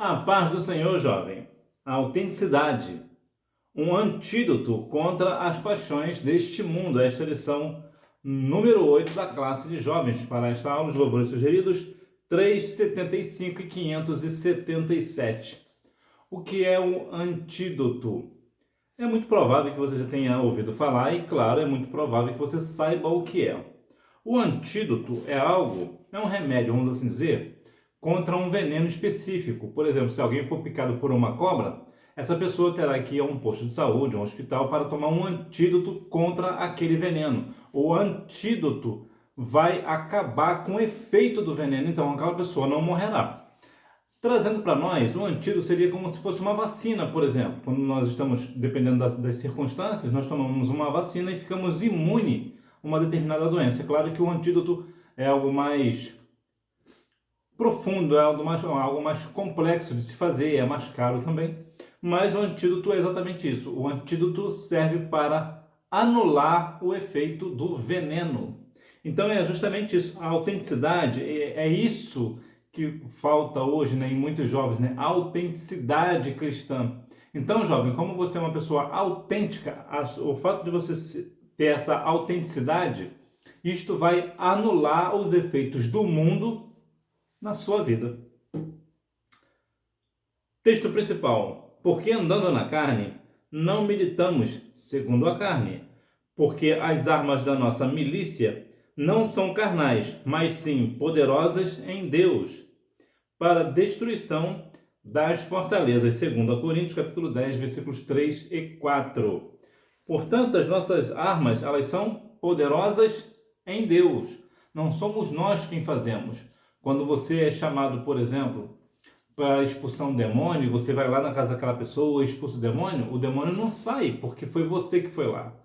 A paz do Senhor, jovem. A autenticidade. Um antídoto contra as paixões deste mundo. Esta é a lição número 8 da classe de jovens. Para esta aula, os louvores sugeridos 375 e 577. O que é o antídoto? É muito provável que você já tenha ouvido falar e, claro, é muito provável que você saiba o que é. O antídoto é um remédio, vamos assim dizer, contra um veneno específico. Por exemplo, se alguém for picado por uma cobra, essa pessoa terá que ir a um posto de saúde, a um hospital, para tomar um antídoto contra aquele veneno. O antídoto vai acabar com o efeito do veneno, então aquela pessoa não morrerá. Trazendo para nós, um antídoto seria como se fosse uma vacina, por exemplo. Quando nós estamos, dependendo das circunstâncias, nós tomamos uma vacina e ficamos imune a uma determinada doença. É claro que o antídoto é algo mais profundo, é algo mais complexo de se fazer, é mais caro também. Mas o antídoto é exatamente isso. O antídoto serve para anular o efeito do veneno. Então é justamente isso. A autenticidade é isso que falta hoje, né, em muitos jovens, né? A autenticidade cristã. Então, jovem, como você é uma pessoa autêntica, o fato de você ter essa autenticidade, isto vai anular os efeitos do mundo na sua vida. Texto principal. Porque andando na carne, não militamos segundo a carne, porque as armas da nossa milícia não são carnais, mas sim poderosas em Deus, para a destruição das fortalezas, segundo a Coríntios, capítulo 10, versículos 3 e 4. Portanto, as nossas armas, elas são poderosas em Deus. Não somos nós quem fazemos. Quando você é chamado, por exemplo, para expulsar um demônio, você vai lá na casa daquela pessoa e expulsa o demônio não sai, porque foi você que foi lá.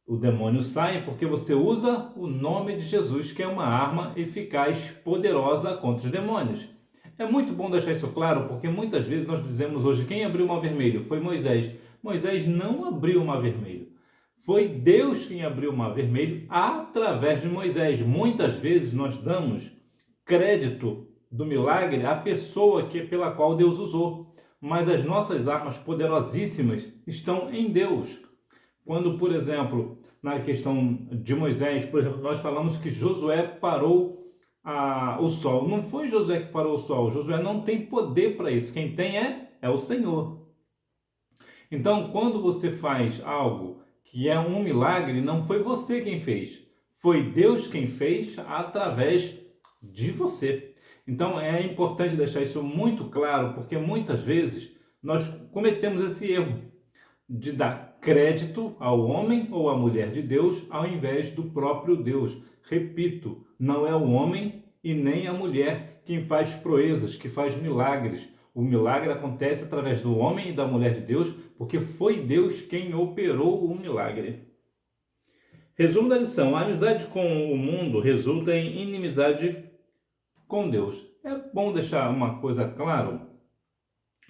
O demônio sai porque você usa o nome de Jesus, que é uma arma eficaz, poderosa contra os demônios. É muito bom deixar isso claro, porque muitas vezes nós dizemos hoje, quem abriu o mar vermelho? Foi Moisés. Moisés não abriu o mar vermelho. Foi Deus quem abriu o mar vermelho através de Moisés. Muitas vezes nós damos crédito do milagre à pessoa pela qual Deus usou. Mas as nossas armas poderosíssimas estão em Deus. Quando, por exemplo, na questão de Moisés, por exemplo, nós falamos que Josué parou o sol. Não foi Josué que parou o sol. Josué não tem poder para isso. Quem tem é o Senhor. Então, quando você faz algo que é um milagre, não foi você quem fez. Foi Deus quem fez através de você. Então, é importante deixar isso muito claro, porque muitas vezes nós cometemos esse erro de dar crédito ao homem ou à mulher de Deus ao invés do próprio Deus. Repito, não é o homem e nem a mulher quem faz proezas, que faz milagres. O milagre acontece através do homem e da mulher de Deus, porque foi Deus quem operou o milagre. Resumo da lição: a amizade com o mundo resulta em inimizade com Deus. É bom deixar uma coisa clara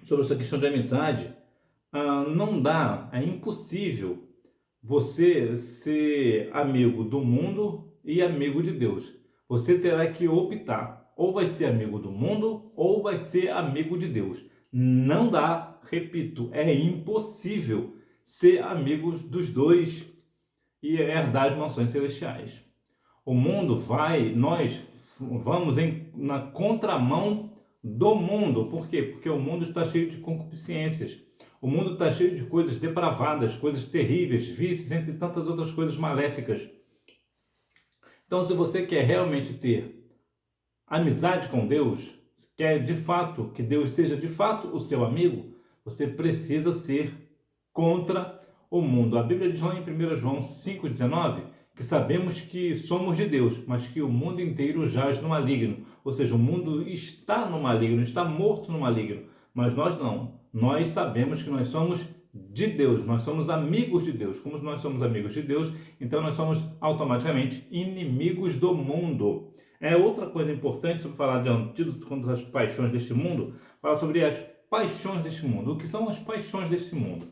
sobre essa questão de amizade. Não dá, é impossível você ser amigo do mundo e amigo de Deus. Você terá que optar, ou vai ser amigo do mundo ou vai ser amigo de Deus. Não dá, repito, é impossível ser amigos dos dois e herdar as mansões celestiais. O mundo nós vamos na contramão do mundo. Por quê? Porque o mundo está cheio de concupiscências. O mundo está cheio de coisas depravadas, coisas terríveis, vícios, entre tantas outras coisas maléficas. Então, se você quer realmente ter amizade com Deus, quer de fato que Deus seja de fato o seu amigo, você precisa ser contra o mundo. A Bíblia diz lá em 1 João 5,19 que sabemos que somos de Deus, mas que o mundo inteiro jaz no maligno. Ou seja, o mundo está no maligno, está morto no maligno. Mas nós não. Nós sabemos que nós somos de Deus, nós somos amigos de Deus. Como nós somos amigos de Deus, então nós somos automaticamente inimigos do mundo. Outra coisa importante sobre falar de antídoto contra as paixões deste mundo, falar sobre as paixões deste mundo. O que são as paixões deste mundo?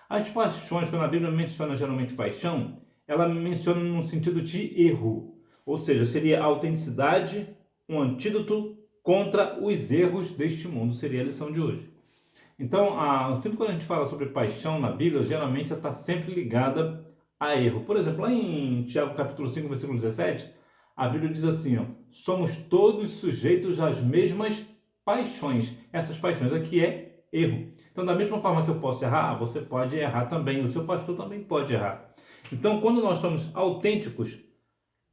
As paixões, quando a Bíblia menciona geralmente paixão, ela menciona no sentido de erro. Ou seja, seria a autenticidade, um antídoto contra os erros deste mundo, seria a lição de hoje. Então, sempre quando a gente fala sobre paixão na Bíblia, geralmente ela está sempre ligada a erro. Por exemplo, lá em Tiago capítulo 5, versículo 17, a Bíblia diz assim, ó, somos todos sujeitos às mesmas paixões. Essas paixões aqui é erro. Então, da mesma forma que eu posso errar, você pode errar também, o seu pastor também pode errar. Então, quando nós somos autênticos,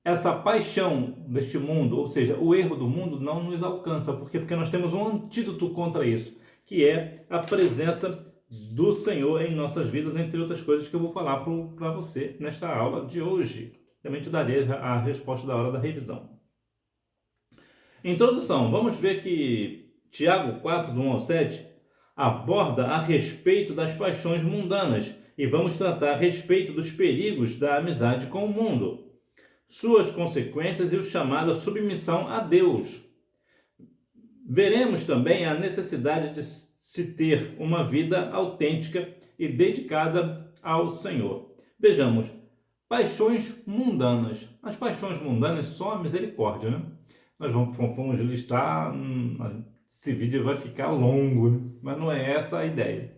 essa paixão deste mundo, ou seja, o erro do mundo, não nos alcança. Por quê? Porque nós temos um antídoto contra isso, que é a presença do Senhor em nossas vidas, entre outras coisas que eu vou falar para você nesta aula de hoje. Também te darei a resposta da hora da revisão. Introdução. Vamos ver que Tiago 4, do 1 ao 7, aborda a respeito das paixões mundanas e vamos tratar a respeito dos perigos da amizade com o mundo, suas consequências e o chamado à submissão a Deus. Veremos também a necessidade de se ter uma vida autêntica e dedicada ao Senhor. Vejamos, paixões mundanas. As paixões mundanas só a misericórdia, né? Nós vamos listar, esse vídeo vai ficar longo, né? Mas não é essa a ideia.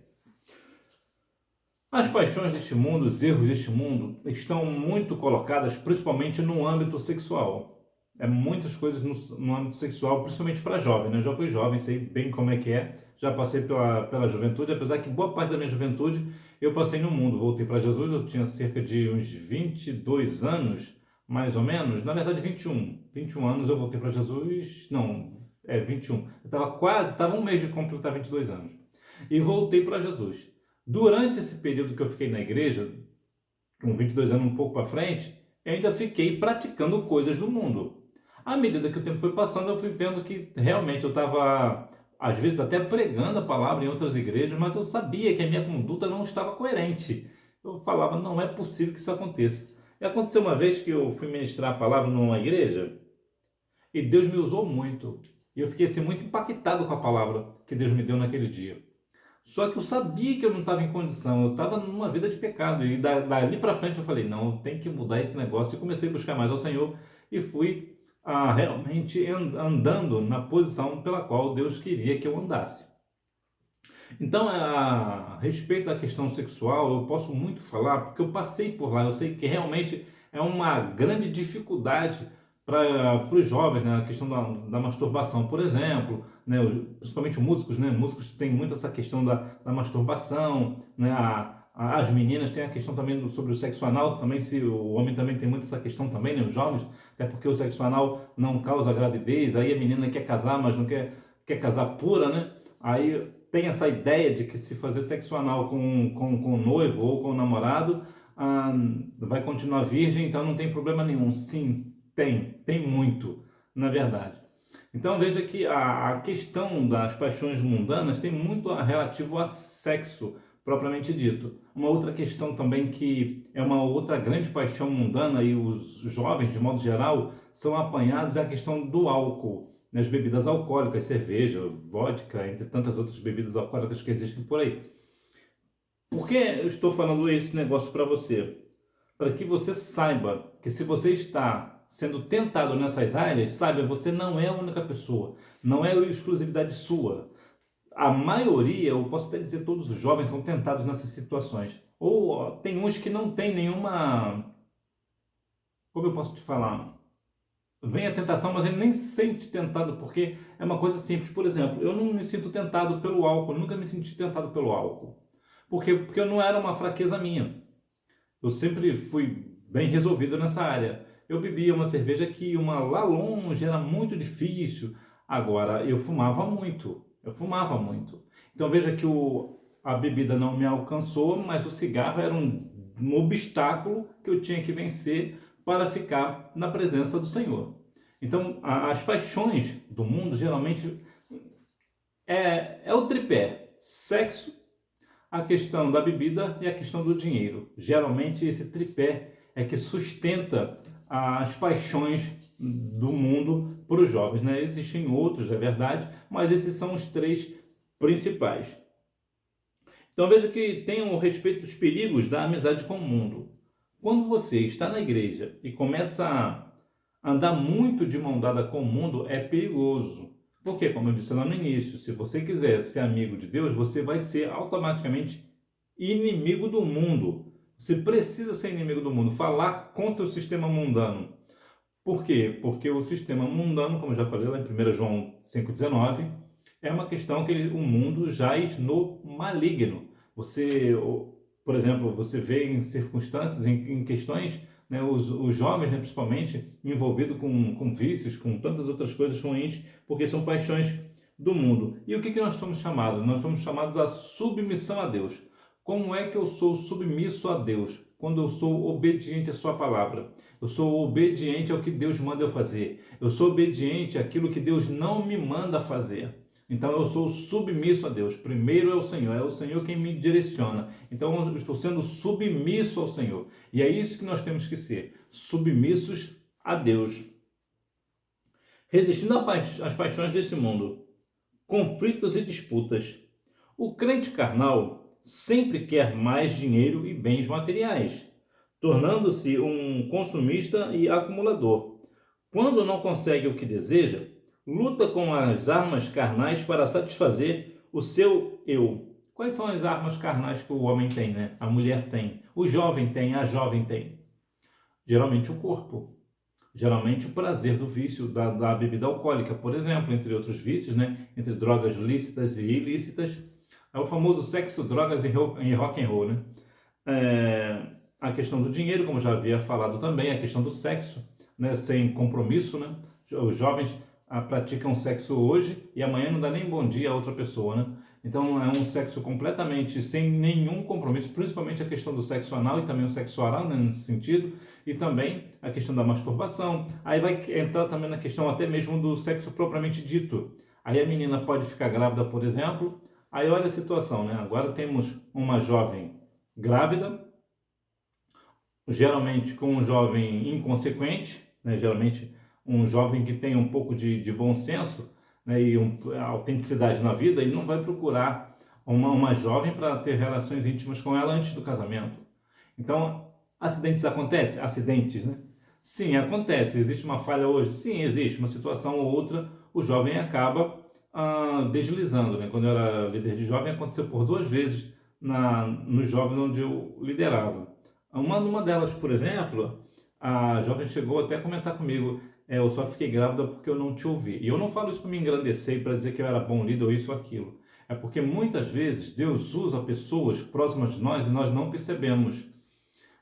As paixões deste mundo, os erros deste mundo, estão muito colocadas principalmente no âmbito sexual. Muitas coisas no âmbito sexual, principalmente para jovem, né? Eu já fui jovem, sei bem como é que é, já passei pela juventude, apesar que boa parte da minha juventude eu passei no mundo. Voltei para Jesus, eu tinha cerca de uns 22 anos, mais ou menos, na verdade 21 anos eu voltei para Jesus, 21. Eu estava um mês de completar 22 anos e voltei para Jesus. Durante esse período que eu fiquei na igreja, com 22 anos um pouco para frente, eu ainda fiquei praticando coisas do mundo. À medida que o tempo foi passando, eu fui vendo que realmente eu estava, às vezes, até pregando a palavra em outras igrejas, mas eu sabia que a minha conduta não estava coerente. Eu falava, não é possível que isso aconteça. E aconteceu uma vez que eu fui ministrar a palavra numa igreja e Deus me usou muito. E eu fiquei assim, muito impactado com a palavra que Deus me deu naquele dia. Só que eu sabia que eu não estava em condição, eu estava numa vida de pecado. E dali para frente eu falei, não, tem que mudar esse negócio. E comecei a buscar mais ao Senhor e fui realmente andando na posição pela qual Deus queria que eu andasse. Então, a respeito da questão sexual, eu posso muito falar, porque eu passei por lá, eu sei que realmente é uma grande dificuldade para os jovens, né? A questão da masturbação, por exemplo, né? Principalmente músicos, né? Músicos têm muito essa questão da masturbação, né? As meninas têm a questão também sobre o sexo anal, também se o homem também tem muito essa questão também, né? Os jovens, até porque o sexo anal não causa gravidez, aí a menina quer casar, mas não quer casar pura, né? Aí tem essa ideia de que se fazer sexo anal com o noivo ou com o namorado, vai continuar virgem, então não tem problema nenhum. Sim, tem muito, na verdade. Então veja que a questão das paixões mundanas tem muito relativo a sexo, propriamente dito. Uma outra questão também que é uma outra grande paixão mundana e os jovens, de modo geral, são apanhados é a questão do álcool. Nas bebidas alcoólicas, cerveja, vodka, entre tantas outras bebidas alcoólicas que existem por aí. Por que eu estou falando esse negócio para você? Para que você saiba que se você está sendo tentado nessas áreas, saiba, você não é a única pessoa, não é exclusividade sua. A maioria, eu posso até dizer, todos os jovens são tentados nessas situações. Ou tem uns que não tem nenhuma... Como eu posso te falar? Vem a tentação, mas ele nem se sente tentado, porque é uma coisa simples. Por exemplo, eu não me sinto tentado pelo álcool, nunca me senti tentado pelo álcool. Por quê? Porque não era uma fraqueza minha. Eu sempre fui bem resolvido nessa área. Eu bebia uma cerveja aqui, uma lá longe, era muito difícil. Agora, eu fumava muito. Então veja que a bebida não me alcançou, mas o cigarro era um obstáculo que eu tinha que vencer para ficar na presença do Senhor. Então, as paixões do mundo geralmente é o tripé: sexo, a questão da bebida e a questão do dinheiro. Geralmente esse tripé é que sustenta as paixões do mundo para os jovens, né? Existem outros, é verdade, mas esses são os três principais. Então veja que tem o respeito dos perigos da amizade com o mundo. Quando você está na igreja e começa a andar muito de mão dada com o mundo, é perigoso. Porque, como eu disse lá no início, se você quiser ser amigo de Deus, você vai ser automaticamente inimigo do mundo. Você precisa ser inimigo do mundo, falar contra o sistema mundano. Por quê? Porque o sistema mundano, como eu já falei lá em 1 João 5,19, é uma questão que o mundo jaz no maligno. Você, por exemplo, você vê em circunstâncias, em questões, né, os jovens, né, principalmente, envolvidos com vícios, com tantas outras coisas ruins, porque são paixões do mundo. E o que nós somos chamados? Nós somos chamados à submissão a Deus. Como é que eu sou submisso a Deus? Quando eu sou obediente à sua palavra. Eu sou obediente ao que Deus manda eu fazer. Eu sou obediente àquilo que Deus não me manda fazer. Então eu sou submisso a Deus. Primeiro é o Senhor quem me direciona. Então eu estou sendo submisso ao Senhor. E é isso que nós temos que ser, submissos a Deus. Resistindo às paixões desse mundo, conflitos e disputas. O crente carnal sempre quer mais dinheiro e bens materiais, tornando-se um consumista e acumulador. Quando não consegue o que deseja, luta com as armas carnais para satisfazer o seu eu. Quais são as armas carnais que o homem tem, né? A mulher tem, o jovem tem, a jovem tem. Geralmente o corpo. Geralmente o prazer do vício da bebida alcoólica, por exemplo, entre outros vícios, né? Entre drogas lícitas e ilícitas. É o famoso sexo, drogas e rock and roll, né? A questão do dinheiro, como já havia falado também, a questão do sexo, né? Sem compromisso, né? Os jovens praticam sexo hoje e amanhã não dá nem bom dia a outra pessoa, né? Então é um sexo completamente sem nenhum compromisso, principalmente a questão do sexo anal e também o sexo oral, né, nesse sentido, e também a questão da masturbação. Aí vai entrar também na questão até mesmo do sexo propriamente dito. Aí a menina pode ficar grávida, por exemplo. Aí olha a situação, né? Agora temos uma jovem grávida, geralmente com um jovem inconsequente, né? Geralmente um jovem que tem um pouco de bom senso, né? E autenticidade na vida, ele não vai procurar uma jovem para ter relações íntimas com ela antes do casamento. Então, acidentes acontecem? Acidentes, né? Sim, acontece. Existe uma falha hoje? Sim, existe. Uma situação ou outra, o jovem acaba deslizando, né? Quando eu era líder de jovem, aconteceu por 2 vezes no jovem onde eu liderava. Uma delas, por exemplo, a jovem chegou até a comentar comigo: eu só fiquei grávida porque eu não te ouvi. E eu não falo isso para me engrandecer e para dizer que eu era bom líder ou isso ou aquilo. É porque muitas vezes Deus usa pessoas próximas de nós e nós não percebemos.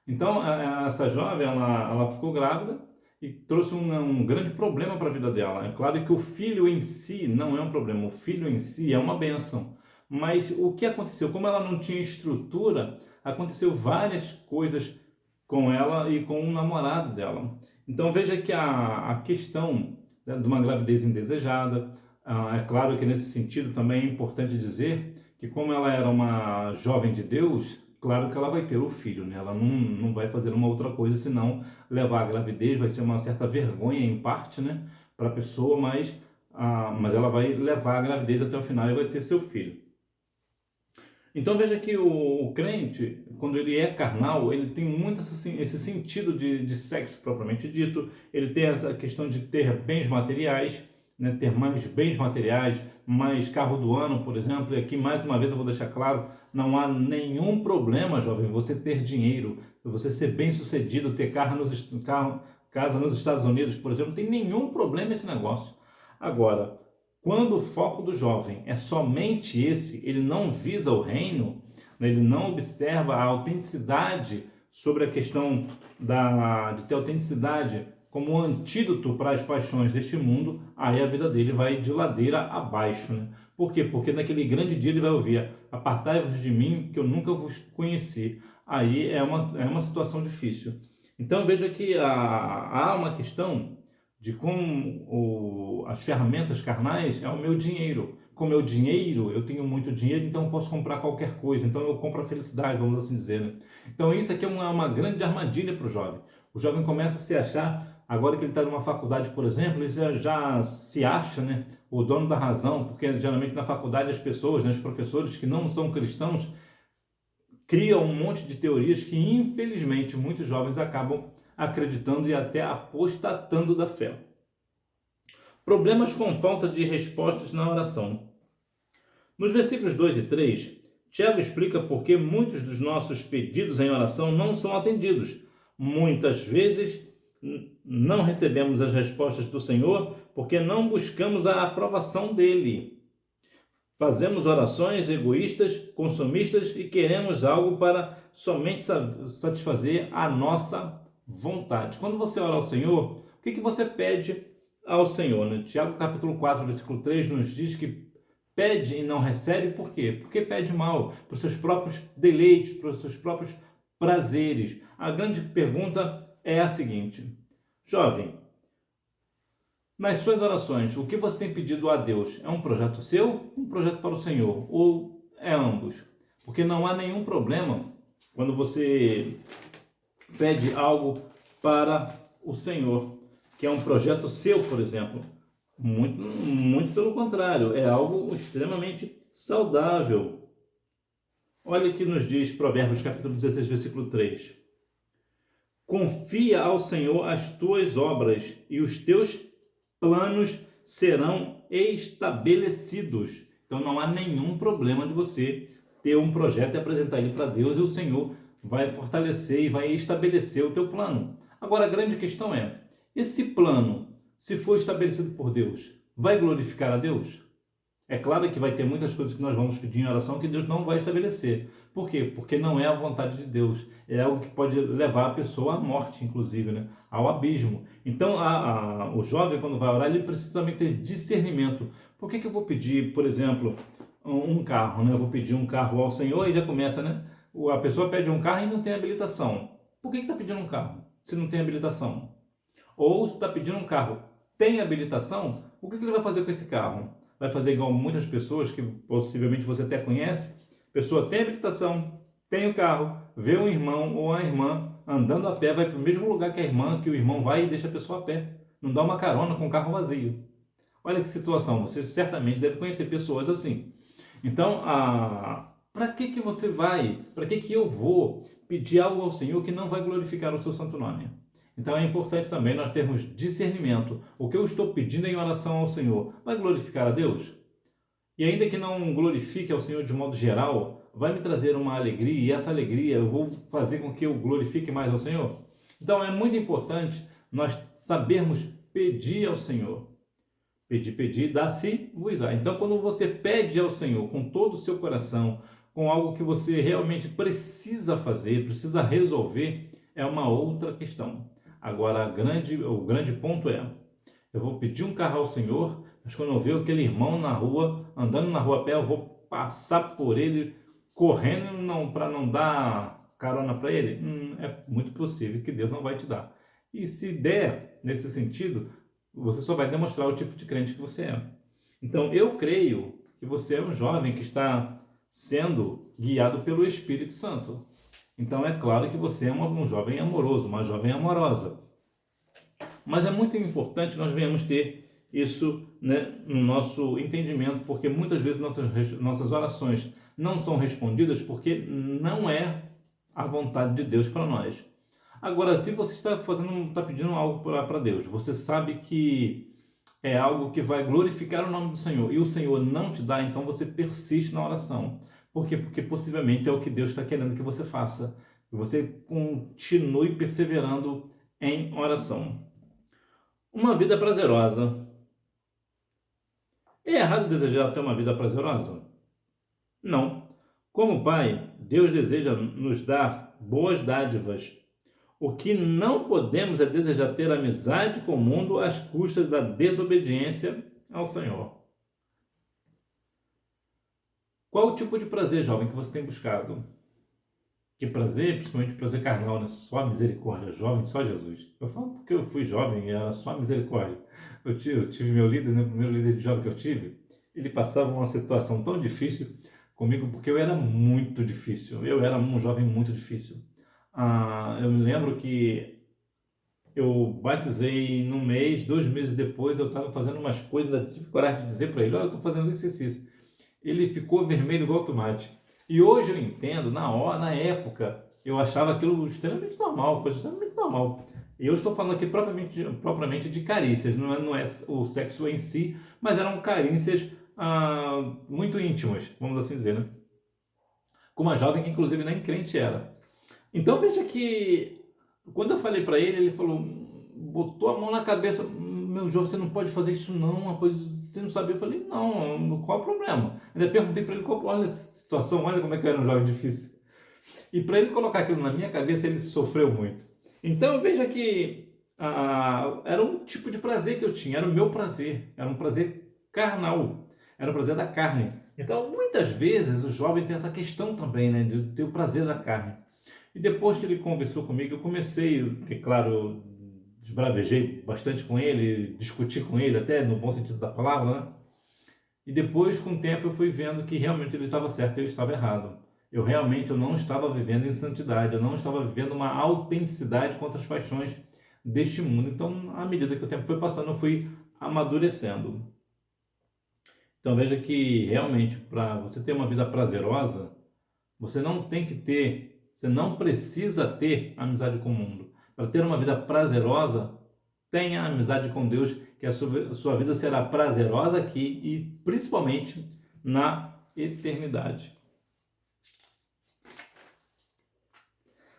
Então, essa jovem, ela ficou grávida e trouxe um grande problema para a vida dela. É claro que o filho em si não é um problema, o filho em si é uma bênção. Mas o que aconteceu? Como ela não tinha estrutura, aconteceu várias coisas com ela e com o namorado dela. Então veja que a questão, né, de uma gravidez indesejada, é claro que nesse sentido também é importante dizer que como ela era uma jovem de Deus, claro que ela vai ter o filho, né? Ela não vai fazer uma outra coisa senão levar a gravidez, vai ser uma certa vergonha em parte, né, para a pessoa, mas ela vai levar a gravidez até o final e vai ter seu filho. Então veja que o crente, quando ele é carnal, ele tem muito esse sentido de sexo propriamente dito, ele tem essa questão de ter bens materiais, né, ter mais bens materiais, mais carro do ano, por exemplo, e aqui mais uma vez eu vou deixar claro, não há nenhum problema, jovem, você ter dinheiro, você ser bem sucedido, ter casa nos Estados Unidos, por exemplo, não tem nenhum problema esse negócio. Agora, quando o foco do jovem é somente esse, ele não visa o reino, né, ele não observa a autenticidade sobre a questão de ter autenticidade como um antídoto para as paixões deste mundo, aí a vida dele vai de ladeira abaixo, né? Por quê? Porque naquele grande dia ele vai ouvir: apartai-vos de mim, que eu nunca vos conheci. Aí é uma situação difícil. Então veja que há uma questão de como as ferramentas carnais é o meu dinheiro. Com o meu dinheiro, eu tenho muito dinheiro, então eu posso comprar qualquer coisa. Então eu compro a felicidade, vamos assim dizer, né? Então isso aqui é uma grande armadilha para o jovem. O jovem começa a se achar, agora que ele está numa faculdade, por exemplo, ele já se acha, né, o dono da razão, porque geralmente na faculdade as pessoas, né, os professores que não são cristãos, criam um monte de teorias que infelizmente muitos jovens acabam acreditando e até apostatando da fé. Problemas com falta de respostas na oração. Nos versículos 2 e 3, Tiago explica por que muitos dos nossos pedidos em oração não são atendidos. Muitas vezes não recebemos as respostas do Senhor porque não buscamos a aprovação dele. Fazemos orações egoístas, consumistas e queremos algo para somente satisfazer a nossa vontade. Quando você ora ao Senhor, o que você pede ao Senhor? Né? Tiago capítulo 4, versículo 3 nos diz que pede e não recebe, por quê? Porque pede mal, para os seus próprios deleites, para os seus próprios prazeres. A grande pergunta é a seguinte: jovem, nas suas orações, o que você tem pedido a Deus? É um projeto seu, um projeto para o Senhor? Ou é ambos? Porque não há nenhum problema quando você pede algo para o Senhor, que é um projeto seu, por exemplo. Muito pelo contrário, é algo extremamente saudável. Olha o que nos diz Provérbios capítulo 16, versículo 3. Confia ao Senhor as tuas obras e os teus planos serão estabelecidos. Então não há nenhum problema de você ter um projeto e apresentar ele para Deus e o Senhor vai fortalecer e vai estabelecer o teu plano. Agora a grande questão é, esse plano, se for estabelecido por Deus, vai glorificar a Deus? É claro que vai ter muitas coisas que nós vamos pedir em oração que Deus não vai estabelecer. Por quê? Porque não é a vontade de Deus. É algo que pode levar a pessoa à morte, inclusive, né? Ao abismo. Então, o jovem, quando vai orar, ele precisa também ter discernimento. Por que eu vou pedir, por exemplo, um carro? Né? Eu vou pedir um carro ao Senhor e já começa, né? A pessoa pede um carro e não tem habilitação. Por que está pedindo um carro se não tem habilitação? Ou se está pedindo um carro, tem habilitação, o que ele vai fazer com esse carro? Vai fazer igual muitas pessoas que possivelmente você até conhece. A pessoa tem habilitação, tem o carro, vê um irmão ou uma irmã andando a pé, vai para o mesmo lugar que a irmã, que o irmão vai e deixa a pessoa a pé. Não dá uma carona com o carro vazio. Olha que situação, você certamente deve conhecer pessoas assim. Então, para que você vai, para que eu vou pedir algo ao Senhor que não vai glorificar o seu santo nome? Então é importante também nós termos discernimento. O que eu estou pedindo em oração ao Senhor vai glorificar a Deus? E ainda que não glorifique ao Senhor de modo geral, vai me trazer uma alegria, e essa alegria eu vou fazer com que eu glorifique mais ao Senhor? Então é muito importante nós sabermos pedir ao Senhor. Pedir, dá-se-vos-á. Então quando você pede ao Senhor com todo o seu coração, com algo que você realmente precisa fazer, precisa resolver, é uma outra questão. Agora, o grande ponto é, eu vou pedir um carro ao Senhor, mas quando eu ver aquele irmão na rua, andando na rua a pé, eu vou passar por ele, correndo para não dar carona para ele? É muito possível que Deus não vai te dar. E se der nesse sentido, você só vai demonstrar o tipo de crente que você é. Então, eu creio que você é um jovem que está sendo guiado pelo Espírito Santo. Então é claro que você é um jovem amoroso, uma jovem amorosa. Mas é muito importante nós venhamos ter isso, né, no nosso entendimento, porque muitas vezes nossas orações não são respondidas porque não é a vontade de Deus para nós. Agora, se você está pedindo algo para Deus, você sabe que é algo que vai glorificar o nome do Senhor e o Senhor não te dá, então você persiste na oração. Por quê? Porque possivelmente é o que Deus está querendo que você faça. Que você continue perseverando em oração. Uma vida prazerosa. É errado desejar ter uma vida prazerosa? Não. Como Pai, Deus deseja nos dar boas dádivas. O que não podemos é desejar ter amizade com o mundo às custas da desobediência ao Senhor. Qual o tipo de prazer, jovem, que você tem buscado? Que prazer, principalmente prazer carnal, né? Só a misericórdia, jovem, só Jesus. Eu falo porque eu fui jovem e era só a misericórdia. Eu tive meu líder, né? O primeiro líder de jovem que eu tive, ele passava uma situação tão difícil comigo porque eu era muito difícil. Eu era um jovem muito difícil. Eu me lembro que eu batizei num mês, 2 meses depois, eu estava fazendo umas coisas, ainda tive coragem de dizer para ele, olha, eu estou fazendo isso. Ele ficou vermelho igual tomate. E hoje eu entendo, na época, eu achava aquilo extremamente normal, coisa extremamente normal. E eu estou falando aqui propriamente de carícias, não é o sexo em si, mas eram carícias muito íntimas, vamos assim dizer, né? Com uma jovem que inclusive nem crente era. Então veja que quando eu falei para ele, ele falou, botou a mão na cabeça, meu jovem, você não pode fazer isso não, rapaz, você não sabia. Eu falei, não, qual o problema? Ainda perguntei para ele, olha a situação, olha como é que era um jovem difícil. E para ele colocar aquilo na minha cabeça, ele sofreu muito. Então veja que era um tipo de prazer que eu tinha, era o meu prazer, era um prazer carnal, era o prazer da carne. Então muitas vezes o jovem tem essa questão também, né, de ter o prazer da carne. E depois que ele conversou comigo, eu comecei, que claro, esbravejei bastante com ele, discuti com ele, até no bom sentido da palavra, né? E depois, com o tempo, eu fui vendo que realmente ele estava certo e eu estava errado. Eu não estava vivendo em santidade, eu não estava vivendo uma autenticidade contra as paixões deste mundo. Então, à medida que o tempo foi passando, eu fui amadurecendo. Então, veja que realmente, para você ter uma vida prazerosa, você não precisa ter amizade com o mundo. Para ter uma vida prazerosa, tenha amizade com Deus, que a sua vida será prazerosa aqui e principalmente na eternidade.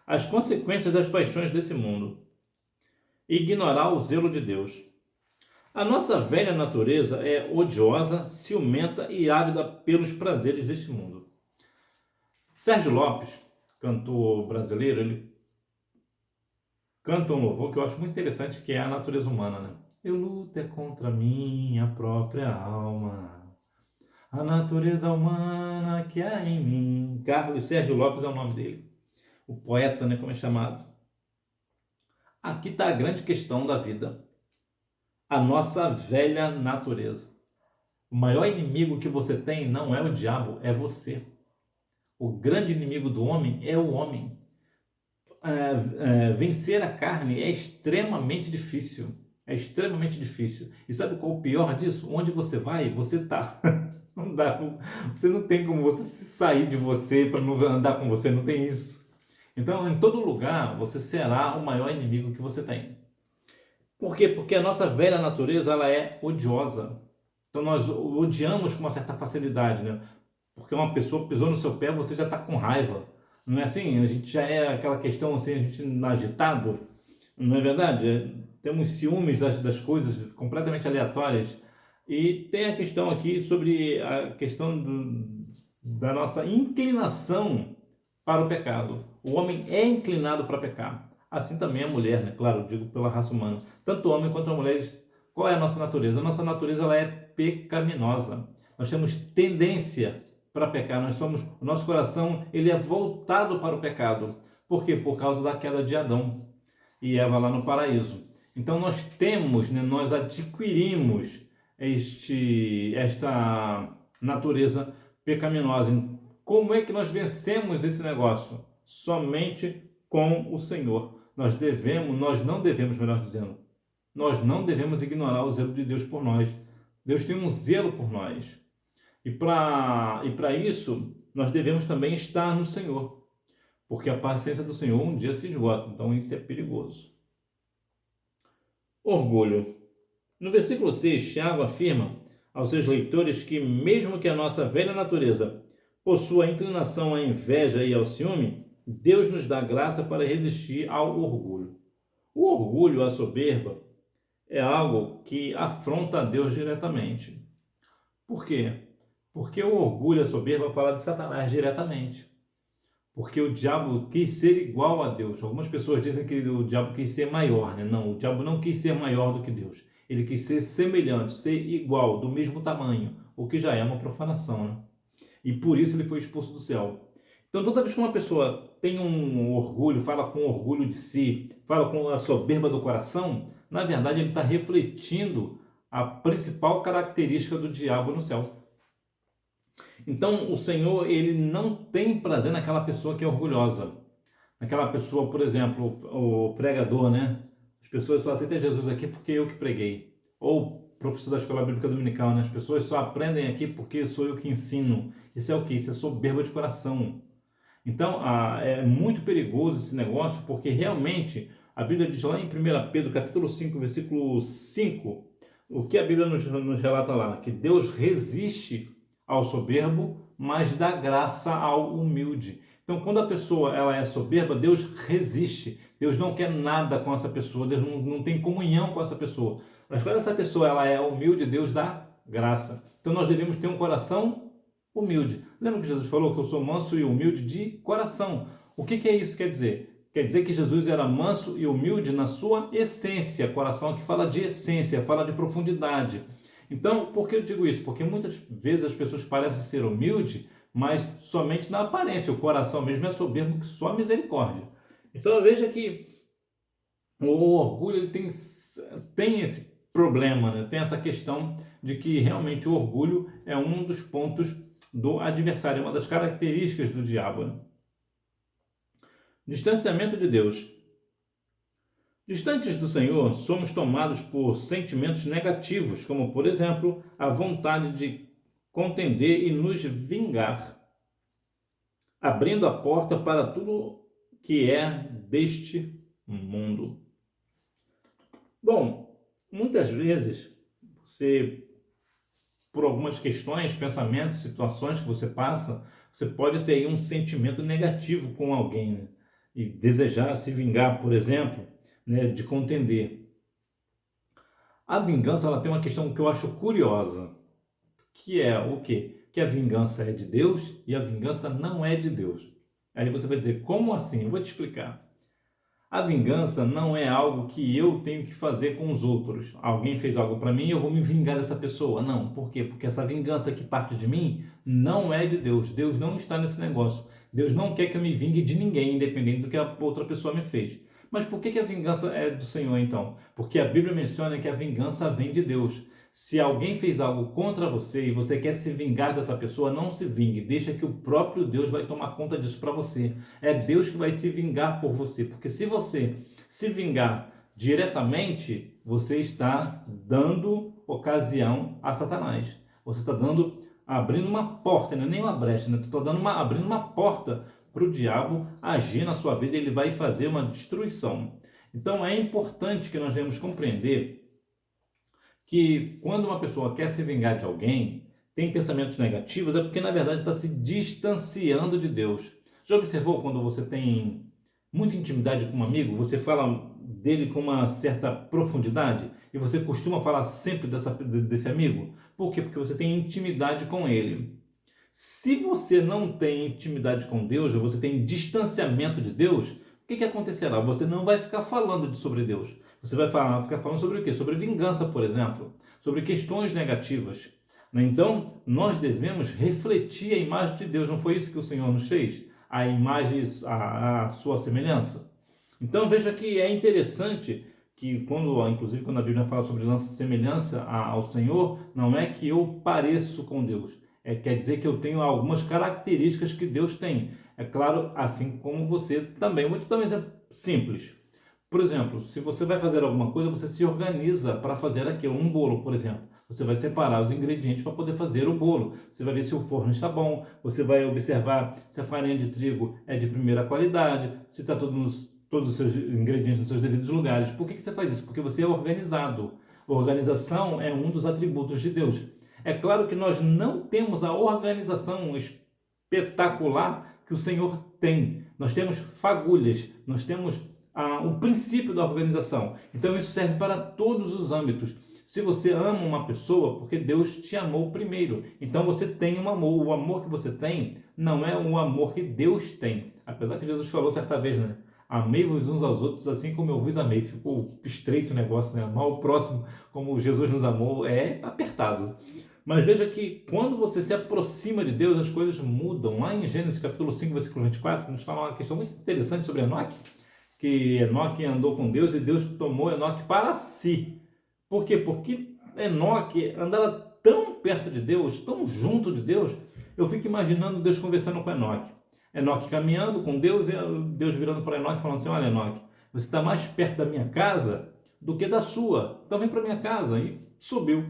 As consequências das paixões desse mundo. Ignorar o zelo de Deus. A nossa velha natureza é odiosa, ciumenta e ávida pelos prazeres deste mundo. Sérgio Lopes, cantor brasileiro, ele canta um louvor que eu acho muito interessante, que é a natureza humana, né? Eu luto é contra a minha própria alma, a natureza humana que há em mim. Carlos Sérgio Lopes é o nome dele, o poeta, né, como é chamado. Aqui está a grande questão da vida, a nossa velha natureza. O maior inimigo que você tem não é o diabo, é você. O grande inimigo do homem é o homem. Vencer a carne é extremamente difícil. É extremamente difícil. E sabe qual é o pior disso? Onde você vai, você está. Não dá. Você não tem como você sair de você para não andar com você. Não tem isso. Então, em todo lugar, você será o maior inimigo que você tem. Por quê? Porque a nossa velha natureza ela é odiosa. Então, nós odiamos com uma certa facilidade, né? Porque uma pessoa pisou no seu pé, você já está com raiva. Não é assim? A gente já é aquela questão assim, a gente agitado, não é verdade? Temos ciúmes das coisas completamente aleatórias. E tem a questão aqui sobre a questão da nossa inclinação para o pecado. O homem é inclinado para pecar. Assim também a mulher, né? Claro, eu digo pela raça humana. Tanto o homem quanto a mulher, qual é a nossa natureza? A nossa natureza ela é pecaminosa. Nós temos tendência para pecar, o nosso coração ele é voltado para o pecado. Por quê? Por causa da queda de Adão e Eva lá no paraíso. Então nós temos, né, nós adquirimos esta natureza pecaminosa. Como é que nós vencemos esse negócio? Somente com o Senhor. Nós não devemos, melhor dizendo, nós não devemos ignorar o zelo de Deus por nós. Deus tem um zelo por nós. E para isso, nós devemos também estar no Senhor, porque a paciência do Senhor um dia se esgota, então isso é perigoso. Orgulho. No versículo 6, Tiago afirma aos seus leitores que, mesmo que a nossa velha natureza possua inclinação à inveja e ao ciúme, Deus nos dá graça para resistir ao orgulho. O orgulho, a soberba, é algo que afronta a Deus diretamente. Por quê? Porque o orgulho e a soberba fala de Satanás diretamente. Porque o diabo quis ser igual a Deus. Algumas pessoas dizem que o diabo quis ser maior, né? Não, o diabo não quis ser maior do que Deus. Ele quis ser semelhante, ser igual, do mesmo tamanho, o que já é uma profanação, né? E por isso ele foi expulso do céu. Então, toda vez que uma pessoa tem um orgulho, fala com orgulho de si, fala com a soberba do coração, na verdade ele está refletindo a principal característica do diabo no céu. Então, o Senhor, ele não tem prazer naquela pessoa que é orgulhosa. Naquela pessoa, por exemplo, o pregador, né? As pessoas só aceitam Jesus aqui porque eu que preguei. Ou professor da Escola Bíblica Dominical, né? As pessoas só aprendem aqui porque sou eu que ensino. Isso é o quê? Isso é soberba de coração. Então, é muito perigoso esse negócio, porque realmente A Bíblia diz lá em 1 Pedro, capítulo 5, versículo 5, o que a Bíblia nos relata lá? Que Deus resiste ao soberbo, mas dá graça ao humilde. Então, quando a pessoa ela é soberba, Deus resiste. Deus não quer nada com essa pessoa, Deus não tem comunhão com essa pessoa. Mas quando essa pessoa ela é humilde, Deus dá graça. Então, nós devemos ter um coração humilde. Lembra que Jesus falou que eu sou manso e humilde de coração? O que é isso? Quer dizer que Jesus era manso e humilde na sua essência. Coração que fala de essência, fala de profundidade. Então, por que eu digo isso? Porque muitas vezes as pessoas parecem ser humildes, mas somente na aparência. O coração mesmo é soberbo que só a misericórdia. Então, veja que o orgulho ele tem esse problema, né? Tem essa questão de que realmente o orgulho é um dos pontos do adversário, é uma das características do diabo, né? Distanciamento de Deus. Distantes do Senhor, somos tomados por sentimentos negativos, como, por exemplo, a vontade de contender e nos vingar, abrindo a porta para tudo que é deste mundo. Bom, muitas vezes você, por algumas questões, pensamentos, situações que você passa, você pode ter aí um sentimento negativo com alguém, né? E desejar se vingar, por exemplo, né, de contender. A vingança ela tem uma questão que eu acho curiosa, que é o quê? Que a vingança é de Deus e a vingança não é de Deus. Aí você vai dizer, como assim? Eu vou te explicar. A vingança não é algo que eu tenho que fazer com os outros. Alguém fez algo para mim, eu vou me vingar dessa pessoa. Não, por quê? Porque essa vingança que parte de mim não é de Deus. Deus não está nesse negócio. Deus não quer que eu me vingue de ninguém, independente do que a outra pessoa me fez. Mas por que a vingança é do Senhor, então? Porque a Bíblia menciona que a vingança vem de Deus. Se alguém fez algo contra você e você quer se vingar dessa pessoa, não se vingue. Deixa que o próprio Deus vai tomar conta disso para você. É Deus que vai se vingar por você. Porque se você se vingar diretamente, você está dando ocasião a Satanás. Você está abrindo uma porta, não é nem uma brecha, né? Tu está abrindo uma porta para o diabo agir na sua vida. Ele vai fazer uma destruição. Então é importante que nós devemos compreender que quando uma pessoa quer se vingar de alguém, tem pensamentos negativos, é porque na verdade está se distanciando de Deus. Já observou quando você tem muita intimidade com um amigo, você fala dele com uma certa profundidade e você costuma falar sempre desse amigo? Por quê? Porque você tem intimidade com ele. Se você não tem intimidade com Deus, ou você tem distanciamento de Deus, o que acontecerá? Você não vai ficar falando sobre Deus. Você vai ficar falando sobre o quê? Sobre vingança, por exemplo. Sobre questões negativas. Então, nós devemos refletir a imagem de Deus. Não foi isso que o Senhor nos fez? A imagem, a sua semelhança. Então, veja que é interessante que, inclusive quando a Bíblia fala sobre nossa semelhança ao Senhor, não é que eu pareço com Deus. Quer dizer que eu tenho algumas características que Deus tem. É claro, assim como você também. Eu vou te dar um exemplo simples. Por exemplo, se você vai fazer alguma coisa, você se organiza para fazer aquilo. Um bolo, por exemplo. Você vai separar os ingredientes para poder fazer o bolo. Você vai ver se o forno está bom. Você vai observar se a farinha de trigo é de primeira qualidade. Se está todos os seus ingredientes nos seus devidos lugares. Por que você faz isso? Porque você é organizado. Organização é um dos atributos de Deus. É claro que nós não temos a organização espetacular que o Senhor tem. Nós temos fagulhas. Nós temos o princípio da organização. Então isso serve para todos os âmbitos. Se você ama uma pessoa, porque Deus te amou primeiro, então você tem um amor. O amor que você tem não é o amor que Deus tem. Apesar que Jesus falou certa vez, né? Amei-vos uns aos outros assim como eu vos amei. Ficou estreito o negócio, né? Amar o próximo como Jesus nos amou é apertado. Mas veja que quando você se aproxima de Deus, as coisas mudam. Lá em Gênesis capítulo 5, versículo 24, nos fala uma questão muito interessante sobre Enoque, que Enoque andou com Deus e Deus tomou Enoque para si. Por quê? Porque Enoque andava tão perto de Deus, tão junto de Deus. Eu fico imaginando Deus conversando com Enoque. Enoque caminhando com Deus e Deus virando para Enoque falando assim, olha Enoque, você está mais perto da minha casa do que da sua. Então vem para minha casa. E subiu.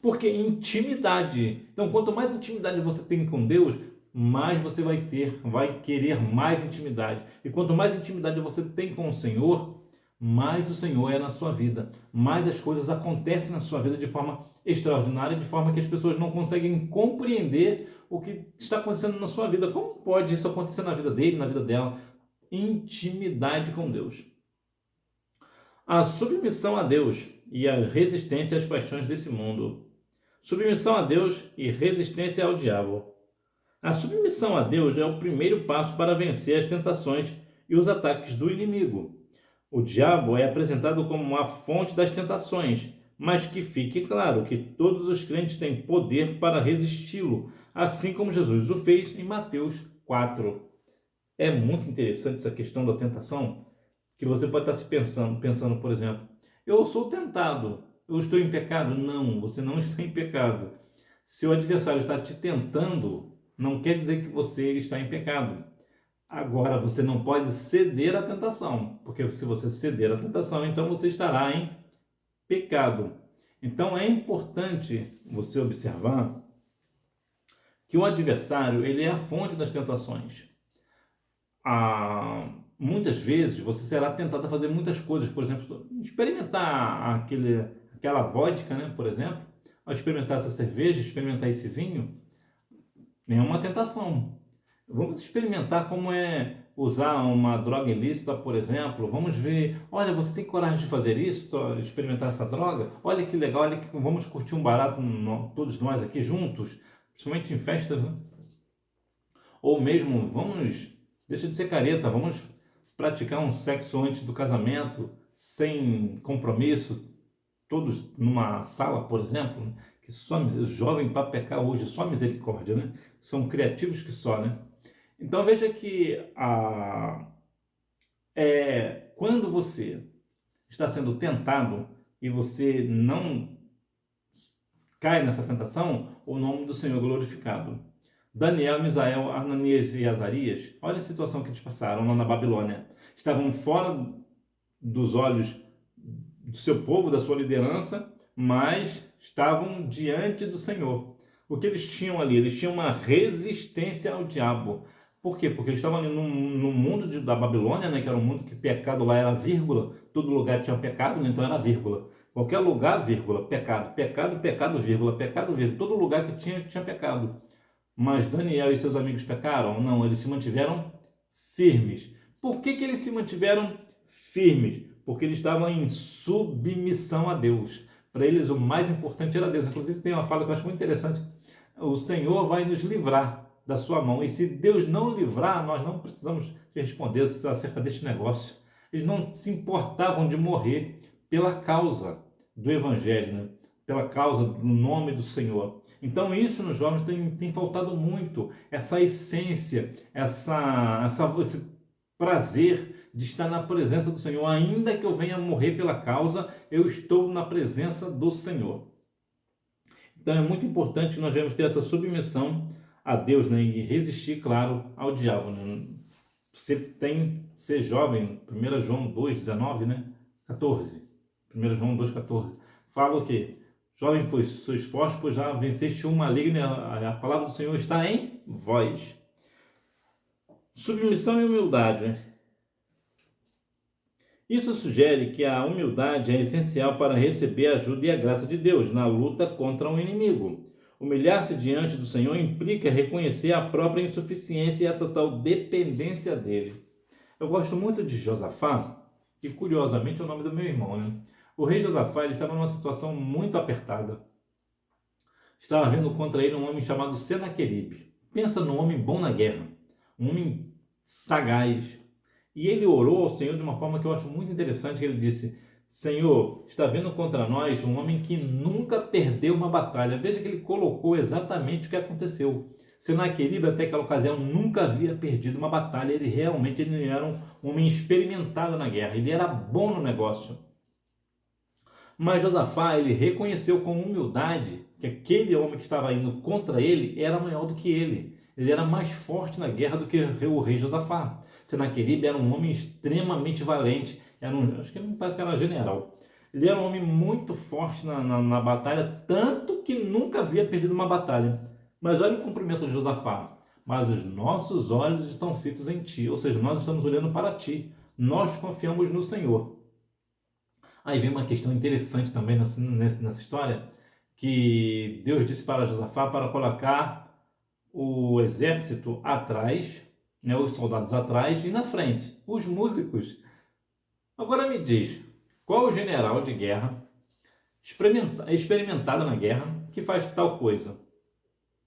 Porque intimidade. Então quanto mais intimidade você tem com Deus, mais você vai querer mais intimidade. E quanto mais intimidade você tem com o Senhor, mais o Senhor é na sua vida, mais as coisas acontecem na sua vida de forma extraordinária, de forma que as pessoas não conseguem compreender o que está acontecendo na sua vida. Como pode isso acontecer na vida dele, na vida dela? Intimidade com Deus. A submissão a Deus e a resistência às paixões desse mundo. Submissão a Deus e resistência ao diabo. A submissão a Deus é o primeiro passo para vencer as tentações e os ataques do inimigo. O diabo é apresentado como a fonte das tentações, mas que fique claro que todos os crentes têm poder para resisti-lo, assim como Jesus o fez em Mateus 4. É muito interessante essa questão da tentação, que você pode estar se pensando, por exemplo, eu sou tentado, eu estou em pecado? Não, você não está em pecado. Se o adversário está te tentando, não quer dizer que você está em pecado. Agora, você não pode ceder à tentação, porque se você ceder à tentação, então você estará em pecado. Então, é importante você observar que o adversário ele é a fonte das tentações. Muitas vezes você será tentado a fazer muitas coisas, por exemplo, experimentar aquela vodka, né, por exemplo, ao experimentar essa cerveja, experimentar esse vinho, é uma tentação. Vamos experimentar como é usar uma droga ilícita, por exemplo. Vamos ver, olha, você tem coragem de fazer isso, experimentar essa droga? Olha que legal, olha que vamos curtir um barato todos nós aqui juntos, principalmente em festas, né? Ou mesmo, deixa de ser careta, vamos praticar um sexo antes do casamento, sem compromisso, todos numa sala, por exemplo, que só jovem para pecar hoje, só misericórdia, né? São criativos que só, né? Então veja que quando você está sendo tentado e você não cai nessa tentação, o nome do Senhor é glorificado. Daniel, Misael, Ananias e Azarias, olha a situação que eles passaram lá na Babilônia. Estavam fora dos olhos do seu povo, da sua liderança, mas estavam diante do Senhor. O que eles tinham ali? Eles tinham uma resistência ao diabo. Por quê? Porque eles estavam ali no mundo da Babilônia, né, que era um mundo que pecado lá era vírgula, todo lugar tinha pecado, né, então era vírgula. Qualquer lugar, vírgula, pecado, pecado, pecado, vírgula, pecado, vírgula. Todo lugar que tinha pecado. Mas Daniel e seus amigos pecaram? Não, eles se mantiveram firmes. Por que eles se mantiveram firmes? Porque eles estavam em submissão a Deus. Para eles o mais importante era Deus. Inclusive tem uma fala que eu acho muito interessante. O Senhor vai nos livrar da sua mão. E se Deus não livrar, nós não precisamos responder acerca deste negócio. Eles não se importavam de morrer pela causa do Evangelho, né? Pela causa do nome do Senhor. Então isso nos jovens tem faltado muito, essa essência, esse prazer de estar na presença do Senhor. Ainda que eu venha morrer pela causa, eu estou na presença do Senhor. Então é muito importante que nós devemos ter essa submissão a Deus, né? E resistir, claro, ao diabo, né? Você tem que ser jovem, 1 João 2,19, né? 14. 1 João 2,14. Fala o quê? Jovem, sois fortes, pois já venceste o maligno, a palavra do Senhor está em vós. Submissão e humildade. Isso sugere que a humildade é essencial para receber a ajuda e a graça de Deus na luta contra o inimigo. Humilhar-se diante do Senhor implica reconhecer a própria insuficiência e a total dependência dele. Eu gosto muito de Josafá, que curiosamente é o nome do meu irmão, né? O rei Josafá ele estava numa situação muito apertada. Estava vendo contra ele um homem chamado Senaqueribe. Pensa num homem bom na guerra, um homem sagaz. E ele orou ao Senhor de uma forma que eu acho muito interessante. Ele disse: Senhor, está vendo contra nós um homem que nunca perdeu uma batalha. Veja que ele colocou exatamente o que aconteceu. Senaqueribe, até aquela ocasião, nunca havia perdido uma batalha. Ele era um homem experimentado na guerra. Ele era bom no negócio. Mas Josafá, ele reconheceu com humildade que aquele homem que estava indo contra ele era maior do que ele. Ele era mais forte na guerra do que o rei Josafá. Senaqueribe era um homem extremamente valente. Acho que ele parece que era general. Ele era um homem muito forte na batalha, tanto que nunca havia perdido uma batalha. Mas olha o cumprimento de Josafá. Mas os nossos olhos estão fitos em ti. Ou seja, nós estamos olhando para ti. Nós confiamos no Senhor. Aí vem uma questão interessante também nessa história, que Deus disse para Josafá para colocar o exército atrás, né, os soldados atrás e na frente, os músicos. Agora me diz, qual o general de guerra experimentado na guerra que faz tal coisa?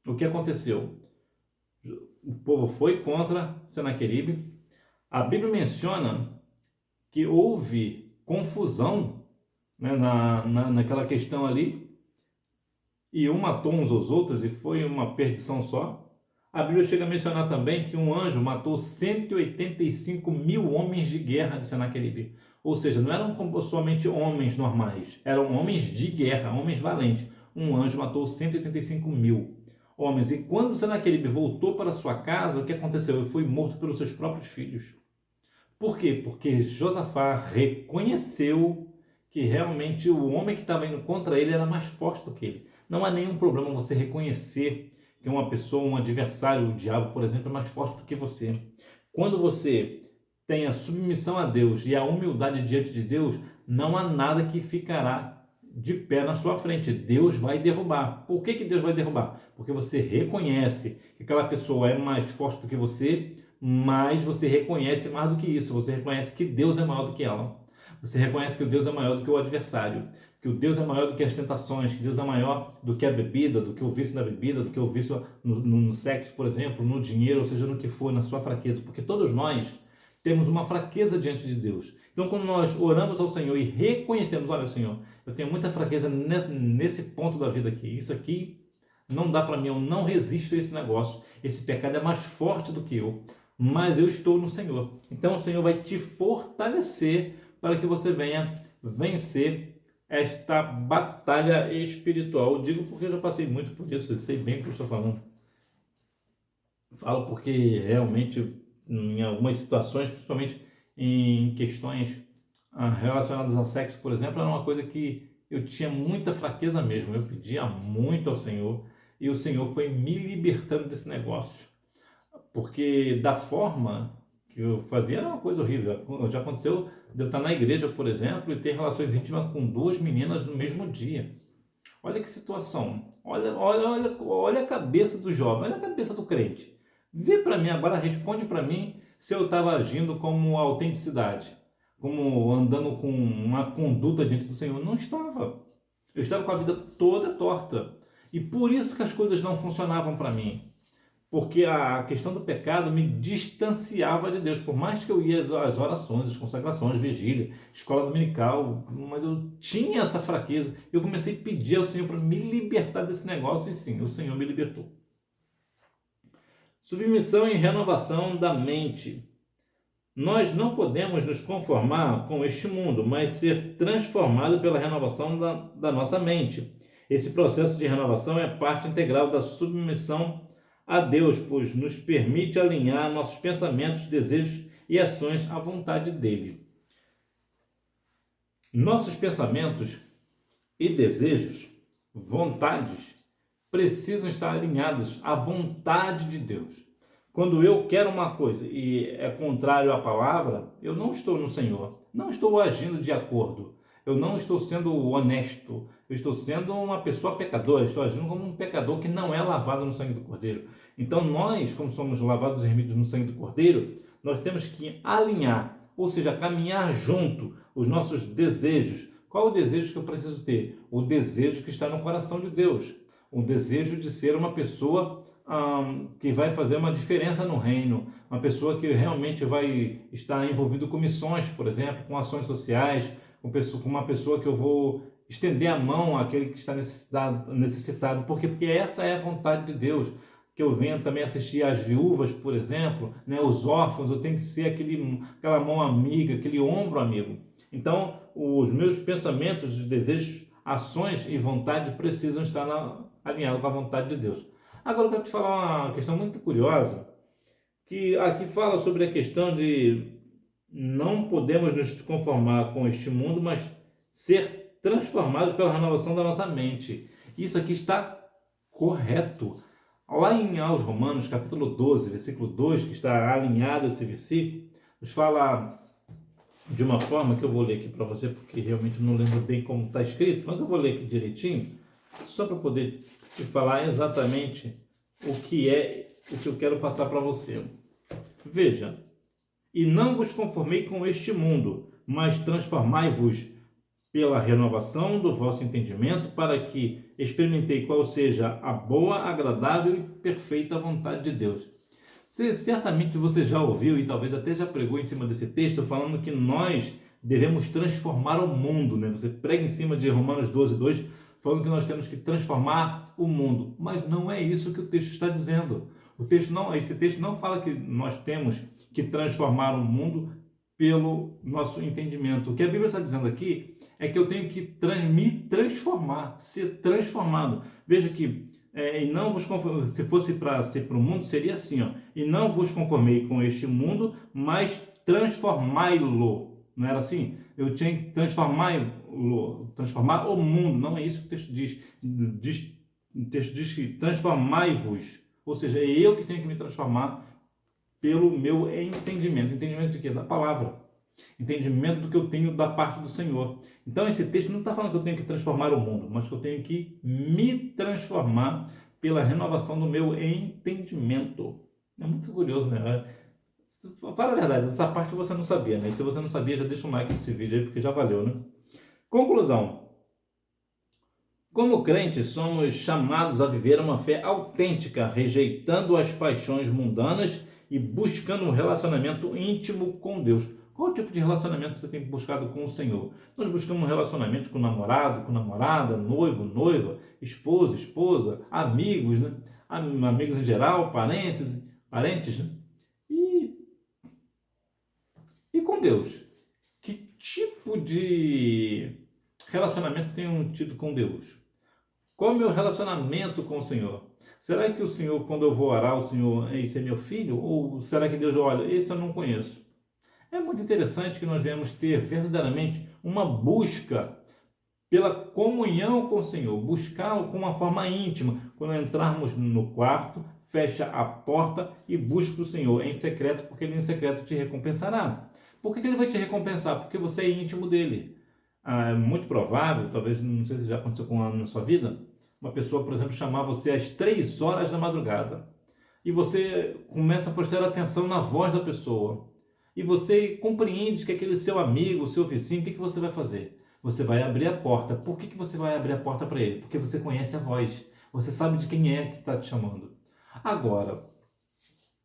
O que aconteceu? O povo foi contra Senaqueribe. A Bíblia menciona que houve confusão, né, naquela questão ali, e um matou uns aos outros e foi uma perdição só. A Bíblia chega a mencionar também que um anjo matou 185 mil homens de guerra de Senaqueribe. Ou seja, não eram somente homens normais, eram homens de guerra, homens valentes. Um anjo matou 185 mil homens. E quando Senaqueribe voltou para sua casa, o que aconteceu? Ele foi morto pelos seus próprios filhos. Por quê? Porque Josafá reconheceu que realmente o homem que estava indo contra ele era mais forte do que ele. Não há nenhum problema você reconhecer que uma pessoa, um adversário, o diabo, por exemplo, é mais forte do que você. Quando você tem a submissão a Deus e a humildade diante de Deus, não há nada que ficará de pé na sua frente. Deus vai derrubar. Por que Deus vai derrubar? Porque você reconhece que aquela pessoa é mais forte do que você, mas você reconhece mais do que isso. Você reconhece que Deus é maior do que ela. Você reconhece que o Deus é maior do que o adversário, que o Deus é maior do que as tentações, que Deus é maior do que a bebida, do que o vício na bebida, do que o vício no sexo, por exemplo, no dinheiro, ou seja, no que for, na sua fraqueza. Porque todos nós temos uma fraqueza diante de Deus. Então, quando nós oramos ao Senhor e reconhecemos, olha, Senhor, eu tenho muita fraqueza nesse ponto da vida aqui. Isso aqui não dá para mim, eu não resisto a esse negócio. Esse pecado é mais forte do que eu, mas eu estou no Senhor. Então, o Senhor vai te fortalecer para que você venha vencer esta batalha espiritual. Eu digo porque eu já passei muito por isso, eu sei bem o que eu estou falando. Falo porque realmente, em algumas situações, principalmente em questões relacionadas ao sexo, por exemplo, era uma coisa que eu tinha muita fraqueza mesmo. Eu pedia muito ao Senhor e o Senhor foi me libertando desse negócio. Porque da forma que eu fazia era uma coisa horrível. Já aconteceu de eu estar na igreja, por exemplo, e ter relações íntimas com duas meninas no mesmo dia. Olha que situação. Olha a cabeça do jovem, olha a cabeça do crente. Vê para mim agora, responde para mim se eu estava agindo como autenticidade, como andando com uma conduta diante do Senhor. Não estava. Eu estava com a vida toda torta. E por isso que as coisas não funcionavam para mim. Porque a questão do pecado me distanciava de Deus. Por mais que eu ia às orações, às consagrações, vigília, escola dominical, mas eu tinha essa fraqueza. Eu comecei a pedir ao Senhor para me libertar desse negócio e sim, o Senhor me libertou. Submissão e renovação da mente. Nós não podemos nos conformar com este mundo, mas ser transformado pela renovação da nossa mente. Esse processo de renovação é parte integral da submissão a Deus, pois nos permite alinhar nossos pensamentos, desejos e ações à vontade dele. Nossos pensamentos e desejos, vontades, precisam estar alinhados à vontade de Deus. Quando eu quero uma coisa e é contrário à palavra, eu não estou no Senhor, não estou agindo de acordo, eu não estou sendo honesto, eu estou sendo uma pessoa pecadora, estou agindo como um pecador que não é lavado no sangue do Cordeiro. Então nós, como somos lavados e remidos no sangue do Cordeiro, nós temos que alinhar, ou seja, caminhar junto os nossos desejos. Qual o desejo que eu preciso ter? O desejo que está no coração de Deus, o desejo de ser uma pessoa que vai fazer uma diferença no reino, uma pessoa que realmente vai estar envolvido com missões, por exemplo, com ações sociais, com uma pessoa que eu vou estender a mão àquele que está necessitado. Por quê? Porque essa é a vontade de Deus. Que eu venha também assistir às viúvas, por exemplo, né, os órfãos, eu tenho que ser aquela mão amiga, aquele ombro amigo. Então, os meus pensamentos, desejos, ações e vontade precisam estar alinhados com a vontade de Deus. Agora eu quero te falar uma questão muito curiosa, que aqui fala sobre a questão de não podemos nos conformar com este mundo, mas ser transformados pela renovação da nossa mente. Isso aqui está correto. Lá em aos Romanos, capítulo 12, versículo 2, que está alinhado esse versículo, nos fala de uma forma que eu vou ler aqui para você, porque realmente não lembro bem como está escrito, mas eu vou ler aqui direitinho, só para poder te falar exatamente o que eu quero passar para você. Veja, e não vos conformei com este mundo, mas transformai-vos pela renovação do vosso entendimento, para que experimentei qual seja a boa, agradável e perfeita vontade de Deus. Certamente você já ouviu e talvez até já pregou em cima desse texto, falando que nós devemos transformar o mundo, né? Você prega em cima de Romanos 12:2, falando que nós temos que transformar o mundo. Mas não é isso que o texto está dizendo. Esse texto não fala que nós temos que transformar o mundo pelo nosso entendimento. O que a Bíblia está dizendo aqui é que eu tenho que me transformar, ser transformado. Veja que e não vos conformei, se fosse para ser para o mundo, seria assim, ó, e não vos conformei com este mundo, mas transformai-lo. Não era assim? Eu tinha que transformar o mundo. Não é isso que o texto diz. O texto diz que transformai-vos. Ou seja, é eu que tenho que me transformar pelo meu entendimento. Entendimento de quê? Da palavra. Entendimento do que eu tenho da parte do Senhor. Então esse texto não está falando que eu tenho que transformar o mundo, mas que eu tenho que me transformar pela renovação do meu entendimento. É muito curioso, né? Fala a verdade, essa parte você não sabia, né? E se você não sabia, já deixa um like nesse vídeo aí, porque já valeu, né? Conclusão. Como crentes, somos chamados a viver uma fé autêntica, rejeitando as paixões mundanas e buscando um relacionamento íntimo com Deus. Qual tipo de relacionamento você tem buscado com o Senhor? Nós buscamos um relacionamento com o namorado, com namorada, noivo, noiva, esposo, esposa, amigos, né? Amigos em geral, parentes, né? E com Deus. Que tipo de relacionamento tenho tido com Deus? Qual é o meu relacionamento com o Senhor? Será que o Senhor, quando eu vou orar, o Senhor, esse é meu filho? Ou será que Deus olha, esse eu não conheço? É muito interessante que nós venhamos ter verdadeiramente uma busca pela comunhão com o Senhor, buscá-lo com uma forma íntima. Quando entrarmos no quarto, fecha a porta e busca o Senhor em secreto, porque ele em secreto te recompensará. Por que ele vai te recompensar? Porque você é íntimo dele. É muito provável, talvez, não sei se já aconteceu com na sua vida, uma pessoa, por exemplo, chamar você às 3 horas da madrugada e você começa a prestar atenção na voz da pessoa e você compreende que aquele seu amigo, seu vizinho, o que você vai fazer? Você vai abrir a porta. Por que você vai abrir a porta para ele? Porque você conhece a voz, você sabe de quem é que está te chamando. Agora,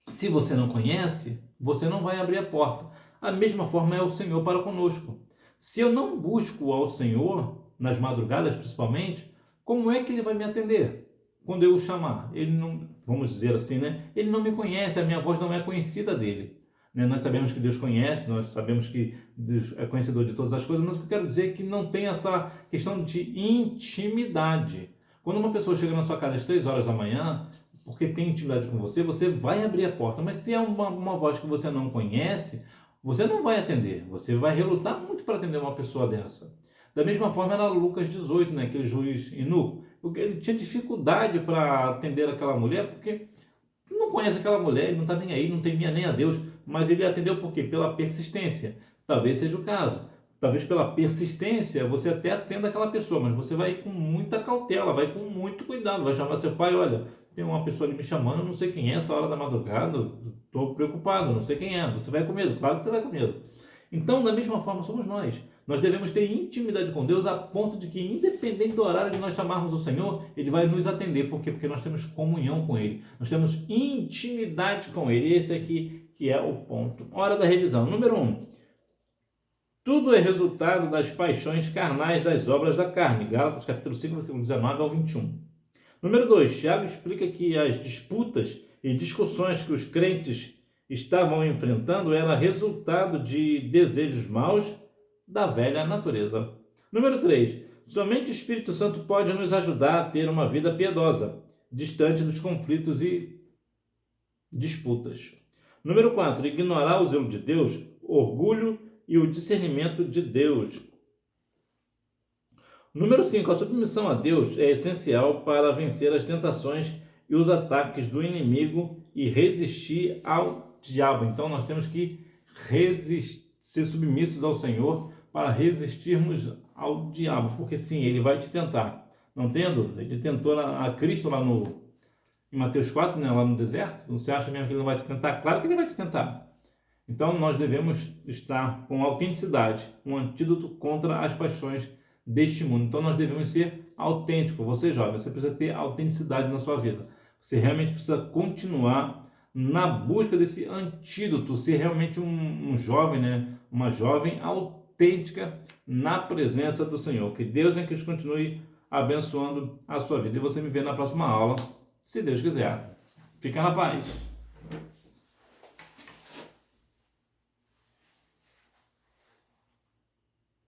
se você não conhece, você não vai abrir a porta. A mesma forma é o Senhor para conosco. Se eu não busco ao Senhor, nas madrugadas principalmente, como é que Ele vai me atender? Quando eu o chamar, Ele não, vamos dizer assim, né? Ele não me conhece, a minha voz não é conhecida dele. Né? Nós sabemos que Deus conhece, nós sabemos que Deus é conhecedor de todas as coisas, mas o que eu quero dizer é que não tem essa questão de intimidade. Quando uma pessoa chega na sua casa às 3 horas da manhã, porque tem intimidade com você, você vai abrir a porta, mas se é uma voz que você não conhece, você não vai atender, você vai relutar muito para atender uma pessoa dessa. Da mesma forma era Lucas 18, né, aquele juiz inuco. Ele tinha dificuldade para atender aquela mulher, porque não conhece aquela mulher, ele não está nem aí, não temia nem a Deus, mas ele atendeu por quê? Pela persistência. Talvez seja o caso. Talvez pela persistência você até atenda aquela pessoa, mas você vai com muita cautela, vai com muito cuidado, vai chamar seu pai, olha, tem uma pessoa ali me chamando, eu não sei quem é, essa hora da madrugada, estou preocupado, não sei quem é. Você vai com medo? Claro que você vai com medo. Então, da mesma forma, somos nós. Nós devemos ter intimidade com Deus a ponto de que, independente do horário de nós chamarmos o Senhor, Ele vai nos atender. Por quê? Porque nós temos comunhão com Ele. Nós temos intimidade com Ele. Esse aqui que é o ponto. Hora da revisão. Número 1. Tudo é resultado das paixões carnais das obras da carne. Gálatas capítulo 5, versículo 19 ao 21. Número 2. Tiago explica que as disputas e discussões que os crentes estavam enfrentando era resultado de desejos maus da velha natureza. Número 3. Somente o Espírito Santo pode nos ajudar a ter uma vida piedosa, distante dos conflitos e disputas. Número 4. Ignorar o zelo de Deus, orgulho e o discernimento de Deus. Número 5. A submissão a Deus é essencial para vencer as tentações e os ataques do inimigo e resistir ao diabo. Então nós temos que ser submissos ao Senhor para resistirmos ao diabo, porque sim, ele vai te tentar. Não tenha dúvida, ele tentou a Cristo lá em Mateus 4, né, lá no deserto. Você acha mesmo que ele não vai te tentar? Claro que ele vai te tentar. Então nós devemos estar com autenticidade, um antídoto contra as paixões deste mundo. Então nós devemos ser autênticos. Você jovem, você precisa ter autenticidade na sua vida. Você realmente precisa continuar na busca desse antídoto, ser realmente um jovem, né? Uma jovem autêntica na presença do Senhor. Que Deus em Cristo continue abençoando a sua vida. E você me vê na próxima aula, se Deus quiser. Fica na paz.